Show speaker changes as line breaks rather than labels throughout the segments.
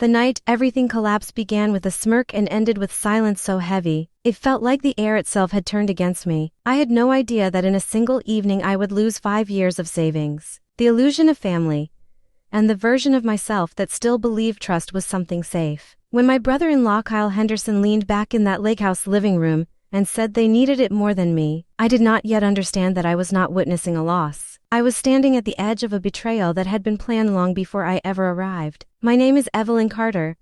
The night everything collapsed began with a smirk and ended with silence so heavy, it felt like the air itself had turned against me. I had no idea that in a single evening I would lose 5 years of savings, the illusion of family, and the version of myself that still believed trust was something safe. When my brother-in-law Kyle Henderson leaned back in that lake house living room and said they needed it more than me, I did not yet understand that I was not witnessing a loss. I was standing at the edge of a betrayal that had been planned long before I ever arrived. My name is Evelyn Carter,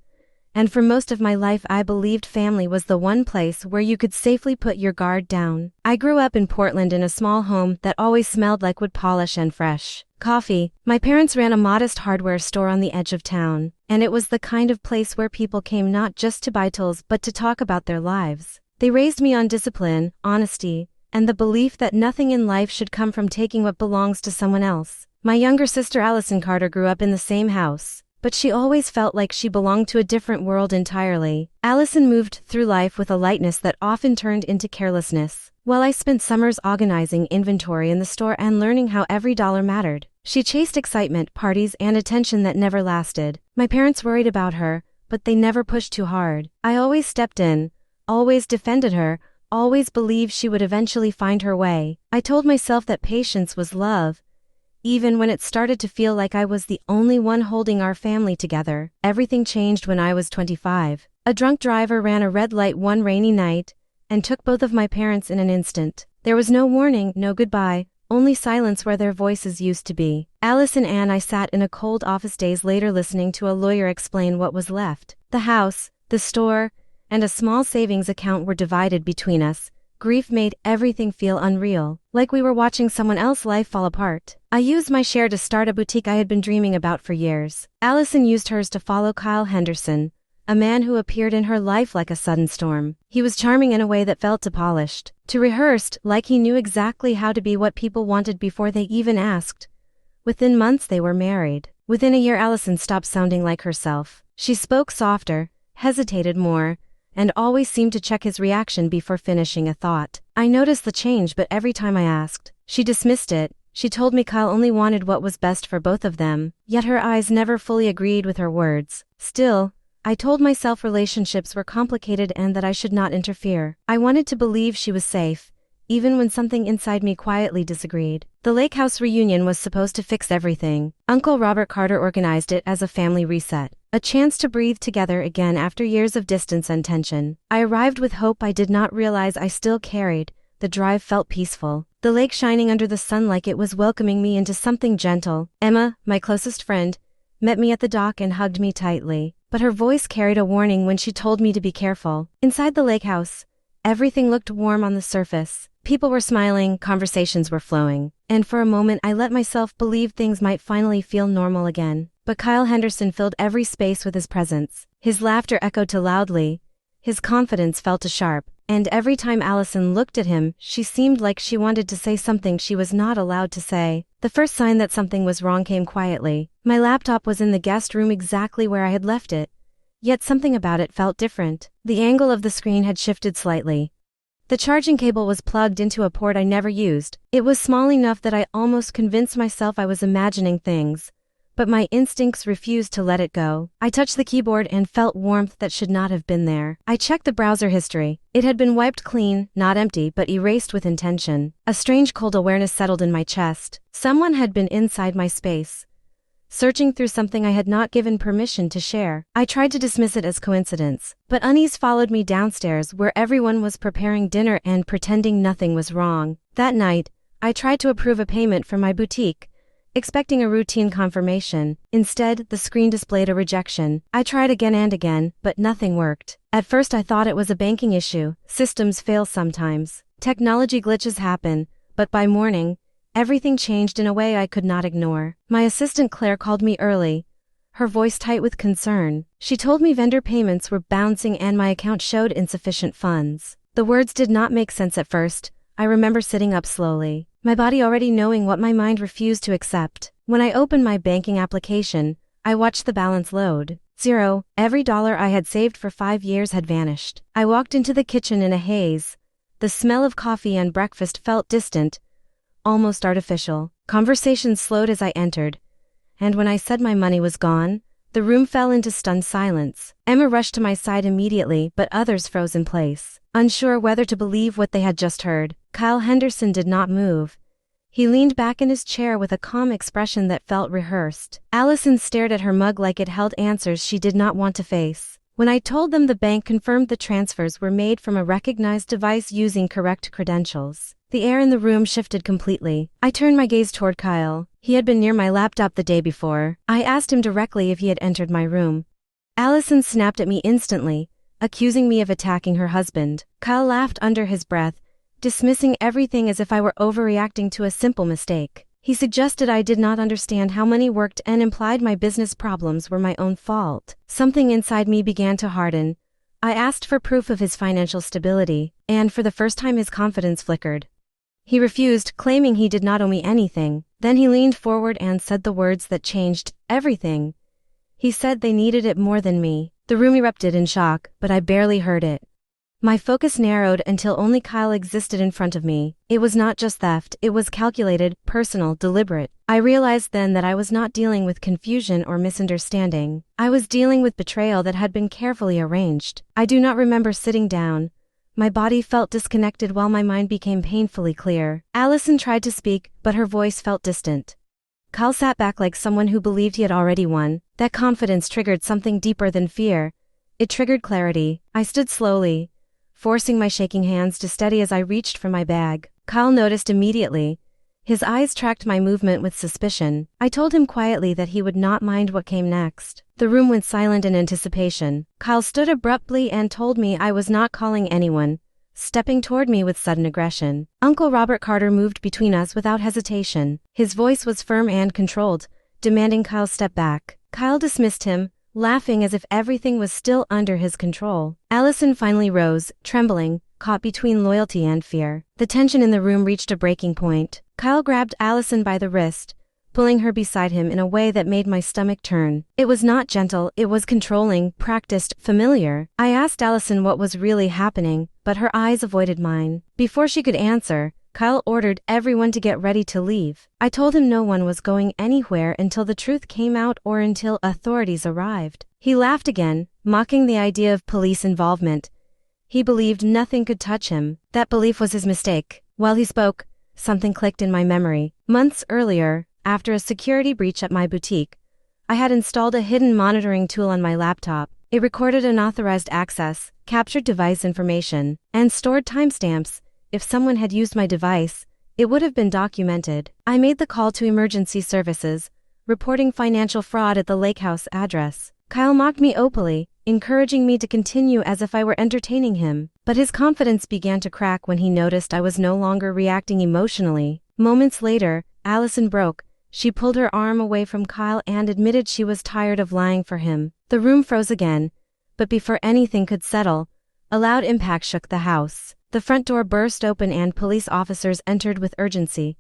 and for most of my life I believed family was the one place where you could safely put your guard down. I grew up in Portland in a small home that always smelled like wood polish and fresh coffee. My parents ran a modest hardware store on the edge of town, and it was the kind of place where people came not just to buy tools but to talk about their lives. They raised me on discipline, honesty, and the belief that nothing in life should come from taking what belongs to someone else. My younger sister Allison Carter grew up in the same house, but she always felt like she belonged to a different world entirely. Allison moved through life with a lightness that often turned into carelessness, while I spent summers organizing inventory in the store and learning how every dollar mattered. She chased excitement, parties, and attention that never lasted. My parents worried about her, but they never pushed too hard. I always stepped in, always defended her, always believed she would eventually find her way. I told myself that patience was love, even when it started to feel like I was the only one holding our family together. Everything changed when I was 25. A drunk driver ran a red light one rainy night and took both of my parents in an instant. There was no warning, no goodbye, only silence where their voices used to be. Alice and I sat in a cold office days later listening to a lawyer explain what was left. The house, the store, and a small savings account were divided between us. Grief made everything feel unreal, like we were watching someone else's life fall apart. I used my share to start a boutique I had been dreaming about for years. Allison used hers to follow Kyle Henderson, a man who appeared in her life like a sudden storm. He was charming in a way that felt too polished, too rehearsed, like he knew exactly how to be what people wanted before they even asked. Within months they were married. Within a year Allison stopped sounding like herself. She spoke softer, hesitated more, and always seemed to check his reaction before finishing a thought. I noticed the change, but every time I asked, she dismissed it. She told me Kyle only wanted what was best for both of them, yet her eyes never fully agreed with her words. Still, I told myself relationships were complicated and that I should not interfere. I wanted to believe she was safe, even when something inside me quietly disagreed. The lake house reunion was supposed to fix everything. Uncle Robert Carter organized it as a family reset, a chance to breathe together again after years of distance and tension. I arrived with hope I did not realize I still carried. The drive felt peaceful, the lake shining under the sun like it was welcoming me into something gentle. Emma, my closest friend, met me at the dock and hugged me tightly, but her voice carried a warning when she told me to be careful. Inside the lake house, everything looked warm on the surface. People were smiling, conversations were flowing, and for a moment I let myself believe things might finally feel normal again. But Kyle Henderson filled every space with his presence. His laughter echoed too loudly, his confidence felt too sharp, and every time Allison looked at him, she seemed like she wanted to say something she was not allowed to say. The first sign that something was wrong came quietly. My laptop was in the guest room exactly where I had left it, yet something about it felt different. The angle of the screen had shifted slightly. The charging cable was plugged into a port I never used. It was small enough that I almost convinced myself I was imagining things, but my instincts refused to let it go. I touched the keyboard and felt warmth that should not have been there. I checked the browser history. It had been wiped clean, not empty but erased with intention. A strange cold awareness settled in my chest. Someone had been inside my space, searching through something I had not given permission to share. I tried to dismiss it as coincidence, but unease followed me downstairs where everyone was preparing dinner and pretending nothing was wrong. That night, I tried to approve a payment for my boutique, expecting a routine confirmation. Instead, the screen displayed a rejection. I tried again and again, but nothing worked. At first I thought it was a banking issue. Systems fail sometimes. Technology glitches happen, but by morning, everything changed in a way I could not ignore. My assistant Claire called me early, her voice tight with concern. She told me vendor payments were bouncing and my account showed insufficient funds. The words did not make sense at first. I remember sitting up slowly, my body already knowing what my mind refused to accept. When I opened my banking application, I watched the balance load. 0. Every dollar I had saved for 5 years had vanished. I walked into the kitchen in a haze. The smell of coffee and breakfast felt distant, almost artificial. Conversations slowed as I entered, and when I said my money was gone, The room fell into stunned silence. Emma rushed to my side immediately, but others froze in place, unsure whether to believe what they had just heard. Kyle Henderson did not move. He leaned back in his chair with a calm expression that felt rehearsed. Allison stared at her mug like it held answers she did not want to face. When I told them the bank confirmed the transfers were made from a recognized device using correct credentials, the air in the room shifted completely. I turned my gaze toward Kyle. He had been near my laptop the day before. I asked him directly if he had entered my room. Allison snapped at me instantly, accusing me of attacking her husband. Kyle laughed under his breath, dismissing everything as if I were overreacting to a simple mistake. He suggested I did not understand how money worked and implied my business problems were my own fault. Something inside me began to harden. I asked for proof of his financial stability, and for the first time his confidence flickered. He refused, claiming he did not owe me anything. Then he leaned forward and said the words that changed everything. He said they needed it more than me. The room erupted in shock, but I barely heard it. My focus narrowed until only Kyle existed in front of me. It was not just theft, it was calculated, personal, deliberate. I realized then that I was not dealing with confusion or misunderstanding. I was dealing with betrayal that had been carefully arranged. I do not remember sitting down. My body felt disconnected while my mind became painfully clear. Allison tried to speak, but her voice felt distant. Kyle sat back like someone who believed he had already won. That confidence triggered something deeper than fear. It triggered clarity. I stood slowly, forcing my shaking hands to steady as I reached for my bag. Kyle noticed immediately. His eyes tracked my movement with suspicion. I told him quietly that he would not mind what came next. The room went silent in anticipation. Kyle stood abruptly and told me I was not calling anyone, stepping toward me with sudden aggression. Uncle Robert Carter moved between us without hesitation. His voice was firm and controlled, demanding Kyle step back. Kyle dismissed him, laughing as if everything was still under his control. Allison finally rose, trembling, caught between loyalty and fear. The tension in the room reached a breaking point. Kyle grabbed Allison by the wrist, pulling her beside him in a way that made my stomach turn. It was not gentle, it was controlling, practiced, familiar. I asked Allison what was really happening, but her eyes avoided mine. Before she could answer, Kyle ordered everyone to get ready to leave. I told him no one was going anywhere until the truth came out or until authorities arrived. He laughed again, mocking the idea of police involvement. He believed nothing could touch him. That belief was his mistake. While he spoke, something clicked in my memory. Months earlier, after a security breach at my boutique, I had installed a hidden monitoring tool on my laptop. It recorded unauthorized access, captured device information, and stored timestamps. If someone had used my device, it would have been documented. I made the call to emergency services, reporting financial fraud at the lake house address. Kyle mocked me openly, encouraging me to continue as if I were entertaining him. But his confidence began to crack when he noticed I was no longer reacting emotionally. Moments later, Allison broke. She pulled her arm away from Kyle and admitted she was tired of lying for him. The room froze again, but before anything could settle, a loud impact shook the house. The front door burst open and police officers entered with urgency,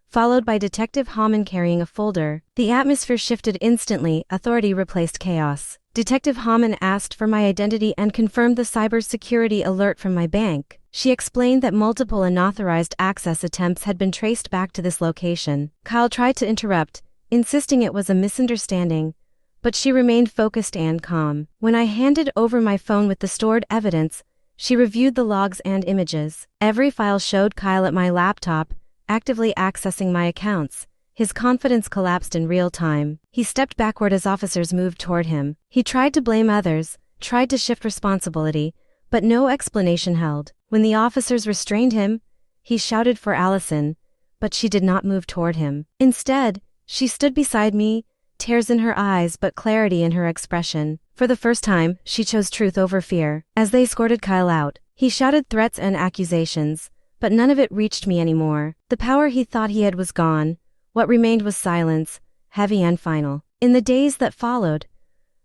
followed by Detective Hamann carrying a folder. The atmosphere shifted instantly, authority replaced chaos. Detective Hamann asked for my identity and confirmed the cybersecurity alert from my bank. She explained that multiple unauthorized access attempts had been traced back to this location. Kyle tried to interrupt, insisting it was a misunderstanding, but she remained focused and calm. When I handed over my phone with the stored evidence, she reviewed the logs and images. Every file showed Kyle at my laptop, actively accessing my accounts. His confidence collapsed in real time. He stepped backward as officers moved toward him. He tried to blame others, tried to shift responsibility, but no explanation held. When the officers restrained him, he shouted for Allison, but she did not move toward him. Instead, she stood beside me, tears in her eyes but clarity in her expression. For the first time, she chose truth over fear. As they escorted Kyle out, he shouted threats and accusations, but none of it reached me anymore. The power he thought he had was gone. What remained was silence, heavy and final. In the days that followed,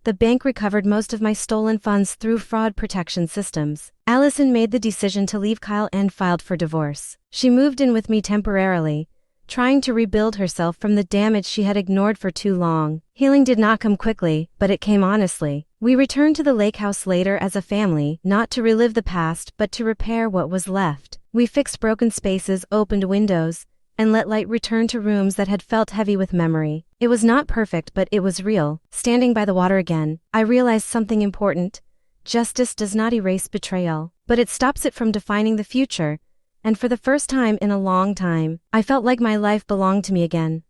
the bank recovered most of my stolen funds through fraud protection systems. Allison made the decision to leave Kyle and filed for divorce. She moved in with me temporarily, trying to rebuild herself from the damage she had ignored for too long. Healing did not come quickly, but it came honestly. We returned to the lake house later as a family, not to relive the past but to repair what was left. We fixed broken spaces, opened windows, and let light return to rooms that had felt heavy with memory. It was not perfect, but it was real. Standing by the water again, I realized something important. Justice does not erase betrayal, but it stops it from defining the future. And for the first time in a long time, I felt like my life belonged to me again.